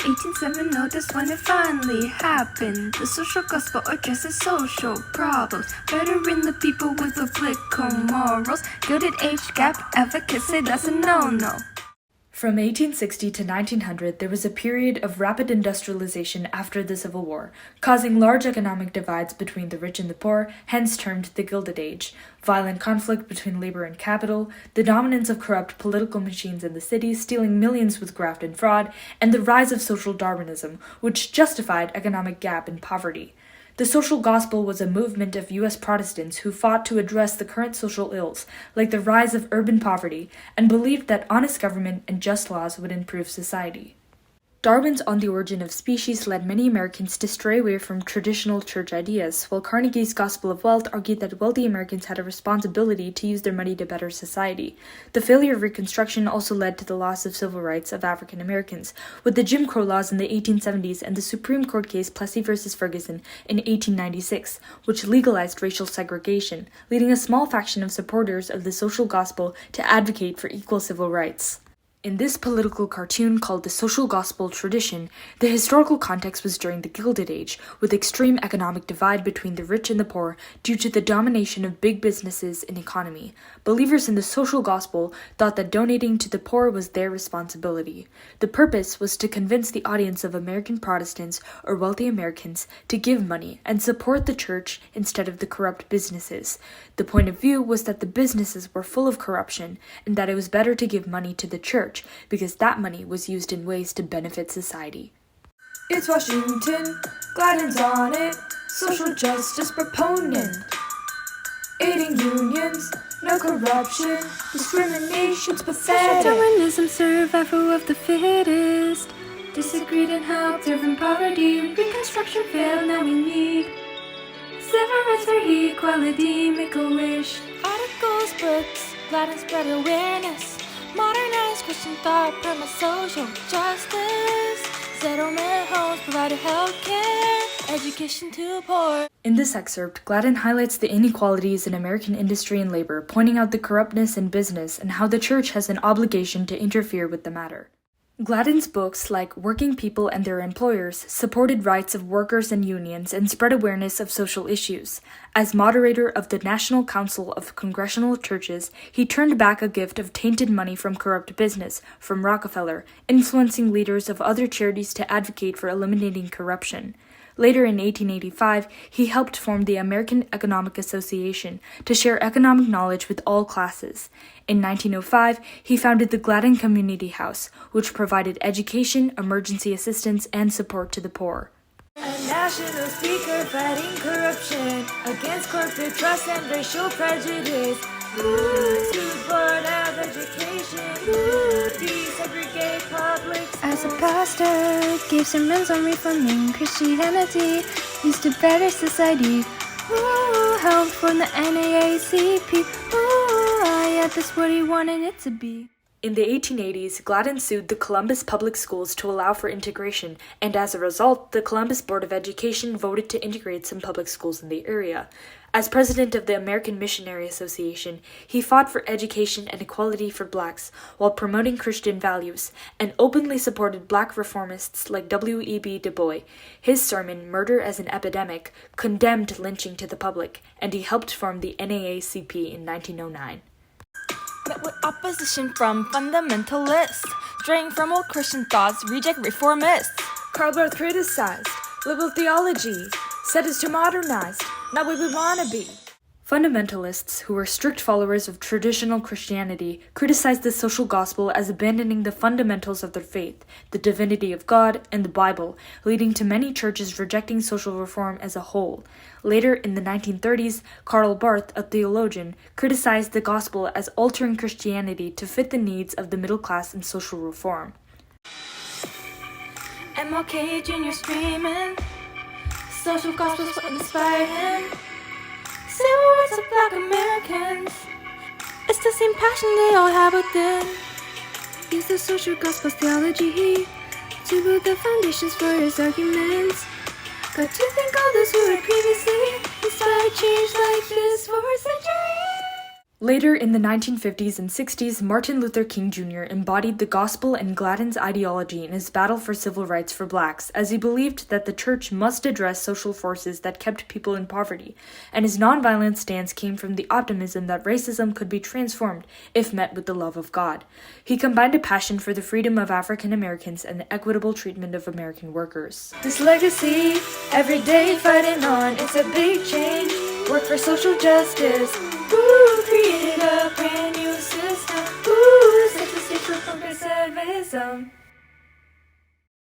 1870, that's when it finally happened. The social gospel addresses social problems, bettering the people with biblical morals. Gilded age gap advocates say that's a no-no. From 1860 to 1900, there was a period of rapid industrialization after the Civil War, causing large economic divides between the rich and the poor, hence termed the Gilded Age, violent conflict between labor and capital, the dominance of corrupt political machines in the cities stealing millions with graft and fraud, and the rise of social Darwinism, which justified economic gap and poverty. The social gospel was a movement of U.S. Protestants who fought to address the current social ills, like the rise of urban poverty, and believed that honest government and just laws would improve society. Darwin's On the Origin of Species led many Americans to stray away from traditional church ideas, while Carnegie's Gospel of Wealth argued that wealthy Americans had a responsibility to use their money to better society. The failure of Reconstruction also led to the loss of civil rights of African Americans, with the Jim Crow laws in the 1870s and the Supreme Court case Plessy v. Ferguson in 1896, which legalized racial segregation, leading a small faction of supporters of the social gospel to advocate for equal civil rights. In this political cartoon called The Social Gospel Tradition, the historical context was during the Gilded Age, with extreme economic divide between the rich and the poor due to the domination of big businesses in economy. Believers in the social gospel thought that donating to the poor was their responsibility. The purpose was to convince the audience of American Protestants or wealthy Americans to give money and support the church instead of the corrupt businesses. The point of view was that the businesses were full of corruption and that it was better to give money to the church because that money was used in ways to benefit society. It's Washington, Gladden's on it, social justice proponent. Aiding unions, no corruption, discrimination's pathetic. Darwinism, survival of the fittest. Disagreed and helped driven poverty. Reconstruction failed, now we need civil rights for equality. Make a wish. Articles, books, Gladden spread awareness. Modernized Christian thought, promote social justice. Settlement homes provided health care, education to poor. In this excerpt, Gladden highlights the inequalities in American industry and labor, pointing out the corruptness in business and how the church has an obligation to interfere with the matter. Gladden's books, like Working People and Their Employers, supported rights of workers and unions and spread awareness of social issues. As moderator of the National Council of Congregational Churches, he turned back a gift of tainted money from corrupt business, from Rockefeller, influencing leaders of other charities to advocate for eliminating corruption. Later in 1885, he helped form the American Economic Association to share economic knowledge with all classes. In 1905, he founded the Gladden Community House, which provided education, emergency assistance, and support to the poor. A national speaker fighting corruption against corporate trust and racial prejudice. Ooh, board of education. Ooh, desegregate public schools. As a pastor, gave sermons on reforming Christianity, used to better society. Ooh, helped from the NAACP. Ooh, yeah, that's what he wanted it to be. In the 1880s, Gladden sued the Columbus Public Schools to allow for integration, and as a result, the Columbus Board of Education voted to integrate some public schools in the area. As president of the American Missionary Association, he fought for education and equality for blacks while promoting Christian values, and openly supported black reformists like W.E.B. Du Bois. His sermon, Murder as an Epidemic, condemned lynching to the public, and he helped form the NAACP in 1909. Met with opposition from fundamentalists, straying from old Christian thoughts, reject reformists. Karl Barth criticized liberal theology, said it's too modernized, not what we want to be. Fundamentalists, who were strict followers of traditional Christianity, criticized the social gospel as abandoning the fundamentals of their faith, the divinity of God, and the Bible, leading to many churches rejecting social reform as a whole. Later, in the 1930s, Karl Barth, a theologian, criticized the gospel as altering Christianity to fit the needs of the middle class and social reform. MLK Jr. screaming, social gospel's what inspired him. Civil rights of black Americans, it's the same passion they all have within. Use the social gospel theology to build the foundations for his arguments. Got to thank all those who had previously inspired change like this for a century. Later, in the 1950s and 60s, Martin Luther King Jr. embodied the gospel and Gladden's ideology in his battle for civil rights for blacks, as he believed that the church must address social forces that kept people in poverty, and his nonviolent stance came from the optimism that racism could be transformed if met with the love of God. He combined a passion for the freedom of African Americans and the equitable treatment of American workers. This legacy, every day fighting on, it's a big change. Work for social justice. Ooh, created a brand new system. Ooh, set the stage for progressivism.